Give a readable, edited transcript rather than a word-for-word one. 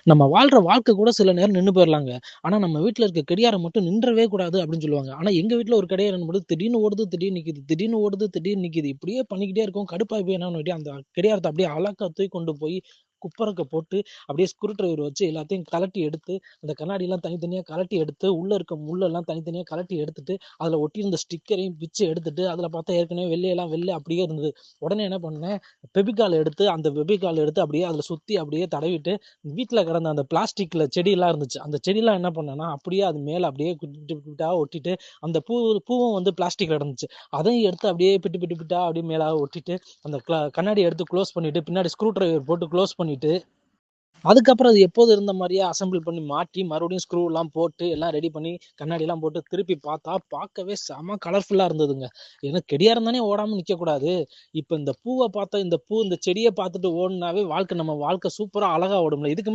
நம்ம வாழ்ற வாழ்க்கை கூட சில நேரம் நின்னு போயிரலாங்க. ஆனா, நம்ம வீட்ல இருக்க கடியாரம் மட்டும் நின்றவே கூடாது அப்படின்னு சொல்லுவாங்க. ஆனா, எங்க வீட்ல ஒரு கடியாரம் என்ன பண்ணுது, திடீர்னு ஓடுது, திடீர்னு நிக்குது, திடீர்னு ஓடுது, திடீர்னு நிக்குது. இப்படியே பண்ணிக்கிட்டே இருக்கவும் கடுப்பாயி போய் என்ன பண்ணிட்டேன், அந்த கடியாரத்த அப்படியே அழகா தூக்கி கொண்டு போய் குப்பரக்க போட்டு, அப்படியே ஸ்க்ரூ டிரைவர் வச்சு எல்லாத்தையும் கழட்டி எடுத்து, அந்த கண்ணாடிலாம் தனித்தனியா கழட்டி எடுத்து, உள்ள இருக்க முள்ளெல்லாம் தனித்தனியா கழட்டி எடுத்துட்டு, அதுல ஒட்டியிருந்த ஸ்டிக்கரையும் பிச்சு எடுத்துட்டு, அதுல பார்த்தா ஏற்கனவே வெள்ளையெல்லாம் வெள்ளை அப்படியே இருந்தது. உடனே என்ன பண்ணேன், ஃபெவிகால் எடுத்து அந்த ஃபெவிகால் எடுத்து அப்படியே அதுல சுத்தி அப்படியே தடவிட்டு வீட்ல கிடந்த அந்த பிளாஸ்டிக்ல செடியெல்லாம் இருந்துச்சு. அந்த செடியெல்லாம் என்ன பண்ணேன்னா, அப்படியே அது மேல அப்படியே பிட்டு பிட்டா ஒட்டிட்டு, அந்த பூவும் வந்து பிளாஸ்டிக்ல இருந்துச்சு. அதையும் எடுத்து அப்படியே பிட்டு பிட்டு பிட்டா அப்படியே மேல ஒட்டிட்டு, அந்த கண்ணாடிய எடுத்து குளோஸ் பண்ணிட்டு, பின்னாடி ஸ்க்ரூ டிரைவர் போட்டு குளோஸ் பண்ணிட்டு, அதுக்கப்புறம் அது எப்போதும் இருந்த மாரியே அசெம்பிள் பண்ணி மாட்டி, மறுபடியும் ஸ்க்ரூலாம் போட்டு, எல்லாம் ரெடி பண்ணி, கண்ணாடிலாம் போட்டு திருப்பி பார்த்தா, பார்க்கவே செம கலர்ஃபுல்லா இருந்ததுங்க. ஏன்னா கெடியாரம் தானே ஓடாம நிக்கக்கூடாது. இப்ப இந்த பூவ பார்த்தா இந்த செடிய பார்த்துட்டு ஓடுனாவே நம்ம வாழ்க்கை சூப்பரா அழகா ஓடும்ல. இதுக்கு மேல